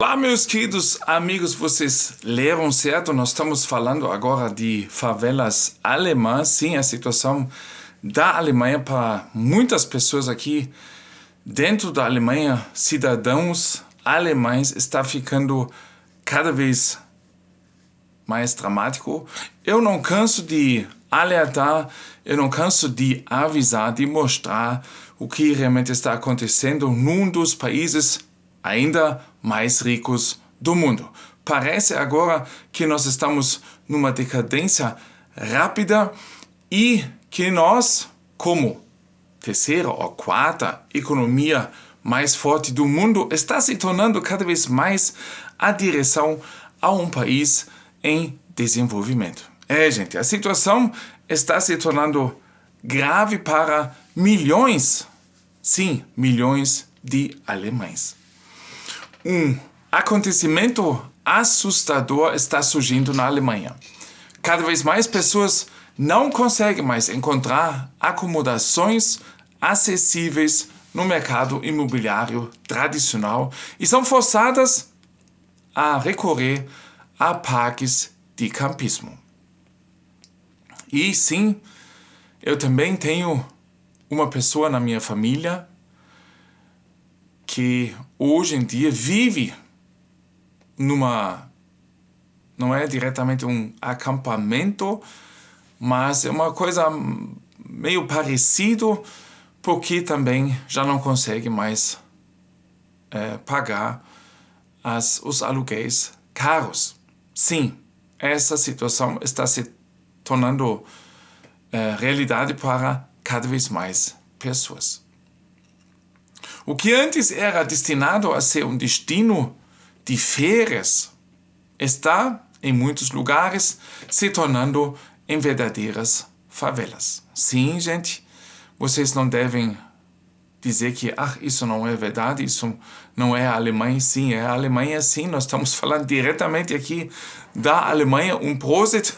Olá, meus queridos amigos, vocês leram certo? Nós estamos falando agora de favelas alemãs. Sim, a situação da Alemanha para muitas pessoas aqui dentro da Alemanha, cidadãos alemães, está ficando cada vez mais dramático. Eu não canso de alertar, eu não canso de avisar, de mostrar o que realmente está acontecendo num dos países ainda mais ricos do mundo. Parece agora que nós estamos numa decadência rápida e que nós, como terceira ou quarta economia mais forte do mundo, está se tornando cada vez mais a direção a um país em desenvolvimento. Gente, a situação está se tornando grave para milhões, sim, milhões de alemães. Um acontecimento assustador está surgindo na Alemanha. Cada vez mais pessoas não conseguem mais encontrar acomodações acessíveis no mercado imobiliário tradicional e são forçadas a recorrer a parques de campismo. E sim, eu também tenho uma pessoa na minha família que hoje em dia vive não é diretamente um acampamento, mas é uma coisa meio parecido, porque também já não consegue mais pagar os aluguéis caros. Sim, essa situação está se tornando realidade para cada vez mais pessoas. O que antes era destinado a ser um destino de férias está, em muitos lugares, se tornando em verdadeiras favelas. Sim, gente, vocês não devem dizer que isso não é verdade, isso não é a Alemanha. Sim, é a Alemanha, sim. Nós estamos falando diretamente aqui da Alemanha. Um Prosit.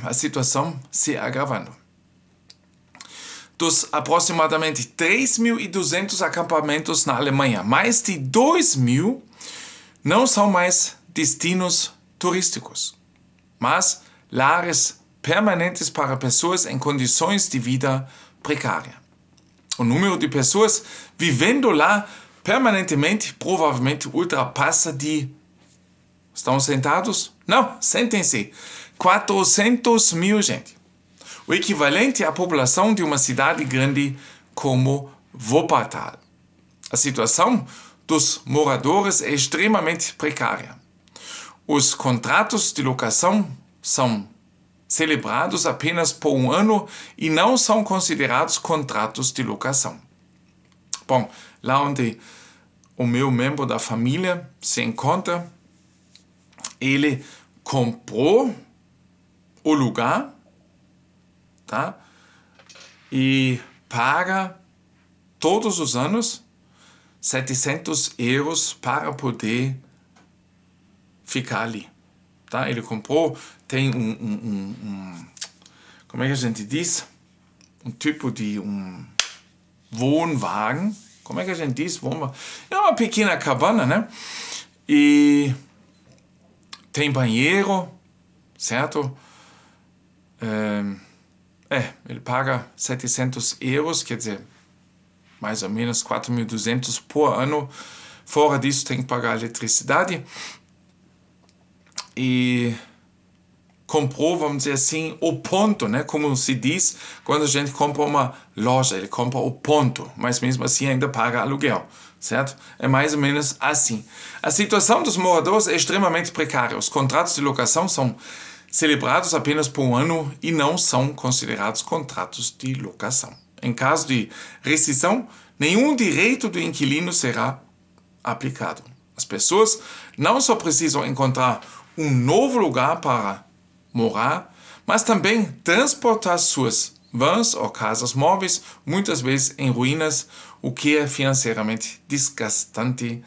A situação se agravando. Dos aproximadamente 3.200 acampamentos na Alemanha, mais de 2.000 não são mais destinos turísticos, mas lares permanentes para pessoas em condições de vida precária. O número de pessoas vivendo lá permanentemente provavelmente ultrapassa de... Estão sentados? Não, sentem-se. 400 mil, gente. O equivalente à população de uma cidade grande como Wuppertal. A situação dos moradores é extremamente precária. Os contratos de locação são celebrados apenas por um ano e não são considerados contratos de locação. Bom, lá onde o meu membro da família se encontra, ele comprou o lugar, tá? E paga todos os anos 700 euros para poder ficar ali, tá? Ele comprou, tem como é que a gente diz? Um tipo de Wohnwagen, como é que a gente diz? É uma pequena cabana, né? E tem banheiro, certo? Ele paga 700 euros, quer dizer, mais ou menos 4.200 por ano. Fora disso, tem que pagar eletricidade. E comprou, vamos dizer assim, o ponto, né? Como se diz, quando a gente compra uma loja, ele compra o ponto, mas mesmo assim ainda paga aluguel, certo? É mais ou menos assim. A situação dos moradores é extremamente precária. Os contratos de locação são celebrados apenas por um ano e não são considerados contratos de locação. Em caso de rescisão, nenhum direito do inquilino será aplicado. As pessoas não só precisam encontrar um novo lugar para morar, mas também transportar suas vans ou casas móveis, muitas vezes em ruínas, o que é financeiramente desgastante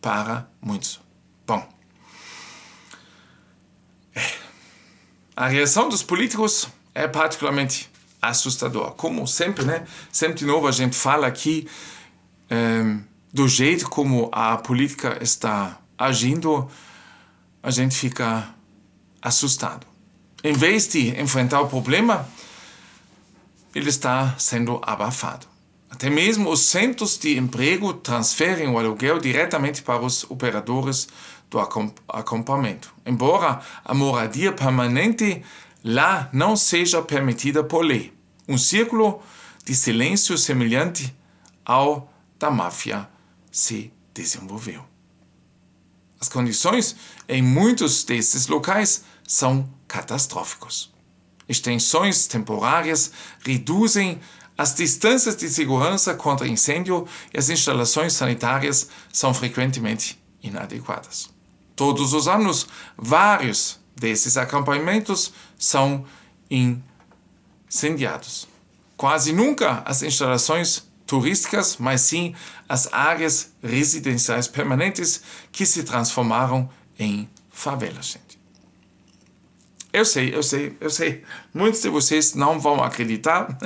para muitos. Bom, a reação dos políticos é particularmente assustadora. Como sempre, né? Sempre de novo a gente fala aqui do jeito como a política está agindo, a gente fica assustado. Em vez de enfrentar o problema, ele está sendo abafado. Até mesmo os centros de emprego transferem o aluguel diretamente para os operadores do acampamento, embora a moradia permanente lá não seja permitida por lei. Um círculo de silêncio semelhante ao da máfia se desenvolveu. As condições em muitos desses locais são catastróficas. Extensões temporárias reduzem as distâncias de segurança contra incêndio e as instalações sanitárias são frequentemente inadequadas. Todos os anos, vários desses acampamentos são incendiados. Quase nunca as instalações turísticas, mas sim as áreas residenciais permanentes que se transformaram em favelas, gente. Eu sei. Muitos de vocês não vão acreditar,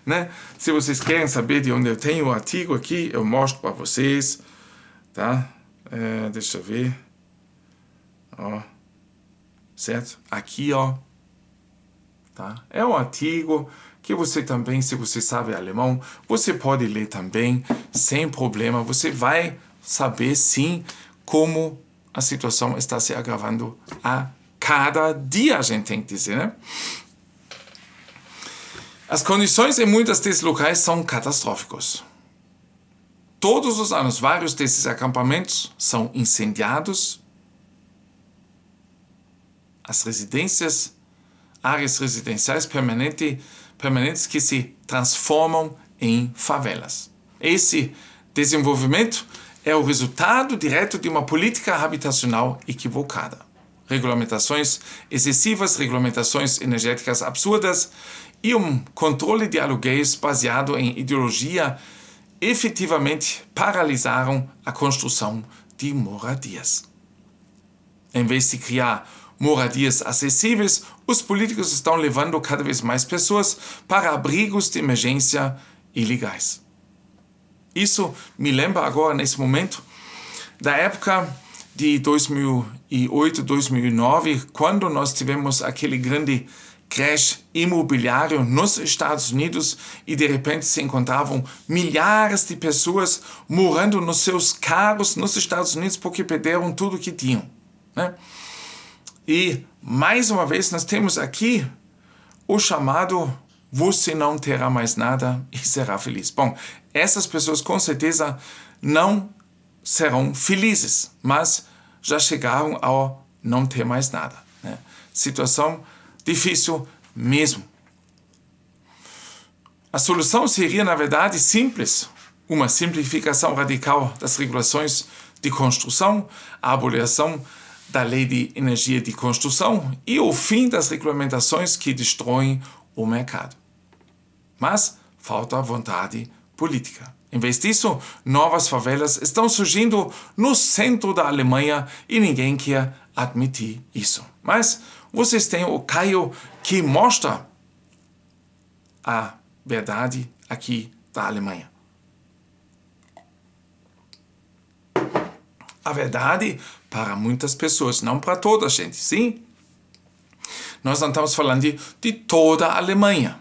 né? Se vocês querem saber de onde eu tenho o artigo aqui, eu mostro para vocês, tá? Deixa eu ver. Ó. Certo? Aqui, ó. Tá? É um artigo que você também, se você sabe alemão, você pode ler também, sem problema. Você vai saber, sim, como a situação está se agravando a cada dia, a gente tem que dizer, né? As condições em muitos desses locais são catastróficas. Todos os anos, vários desses acampamentos são incendiados. As áreas residenciais permanentes que se transformam em favelas. Esse desenvolvimento é o resultado direto de uma política habitacional equivocada. Regulamentações excessivas, regulamentações energéticas absurdas e um controle de aluguéis baseado em ideologia efetivamente paralisaram a construção de moradias. Em vez de criar moradias acessíveis, os políticos estão levando cada vez mais pessoas para abrigos de emergência ilegais. Isso me lembra agora, nesse momento, da época de 2008, 2009, quando nós tivemos aquele grande crash imobiliário nos Estados Unidos e de repente se encontravam milhares de pessoas morando nos seus carros nos Estados Unidos porque perderam tudo que tinham, né? E, mais uma vez, nós temos aqui o chamado "você não terá mais nada e será feliz". Bom, essas pessoas com certeza não serão felizes, mas já chegaram ao não ter mais nada, né? Situação difícil mesmo. A solução seria, na verdade, simples. Uma simplificação radical das regulações de construção, a abolição da lei de energia de construção e o fim das regulamentações que destroem o mercado. Mas falta vontade política. Em vez disso, novas favelas estão surgindo no centro da Alemanha e ninguém quer admitir isso. Mas vocês têm o Caio que mostra a verdade aqui da Alemanha. A verdade para muitas pessoas, não para toda a gente, sim? Nós não estamos falando de toda a Alemanha.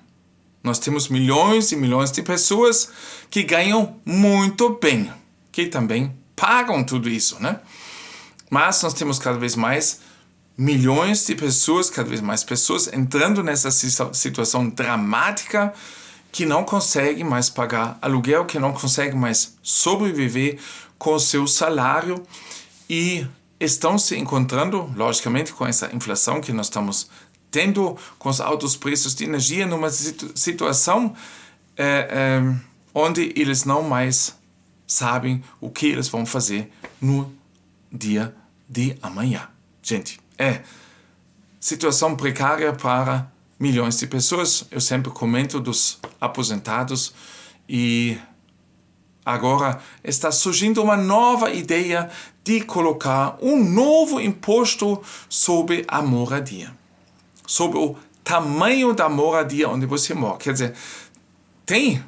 Nós temos milhões e milhões de pessoas que ganham muito bem, que também pagam tudo isso, né? Mas nós temos cada vez mais milhões de pessoas, cada vez mais pessoas entrando nessa situação dramática que não conseguem mais pagar aluguel, que não conseguem mais sobreviver com o seu salário e estão se encontrando, logicamente, com essa inflação que nós estamos tendo, com os altos preços de energia, numa situação onde eles não mais sabem o que eles vão fazer no dia de amanhã. Gente, situação precária para milhões de pessoas. Eu sempre comento dos aposentados e agora está surgindo uma nova ideia de colocar um novo imposto sobre a moradia, sobre o tamanho da moradia onde você mora. Quer dizer, tem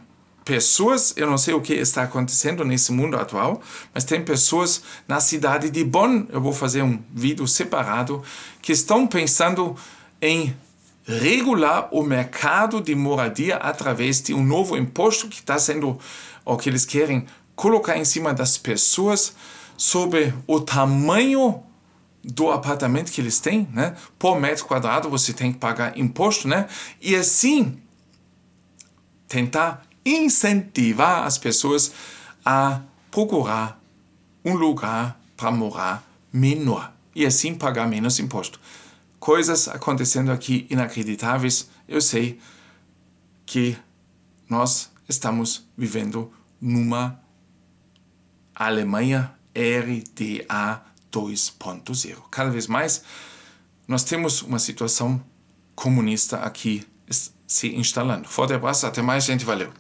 pessoas, eu não sei o que está acontecendo nesse mundo atual, mas tem pessoas na cidade de Bonn, eu vou fazer um vídeo separado, que estão pensando em regular o mercado de moradia através de um novo imposto que está sendo, ou que eles querem colocar em cima das pessoas sobre o tamanho do apartamento que eles têm, né? Por metro quadrado você tem que pagar imposto, né? E assim tentar incentivar as pessoas a procurar um lugar para morar menor e assim pagar menos imposto. Coisas acontecendo aqui inacreditáveis. Eu sei que nós estamos vivendo numa Alemanha RDA 2.0. Cada vez mais nós temos uma situação comunista aqui se instalando. Forte abraço, até mais, gente, valeu.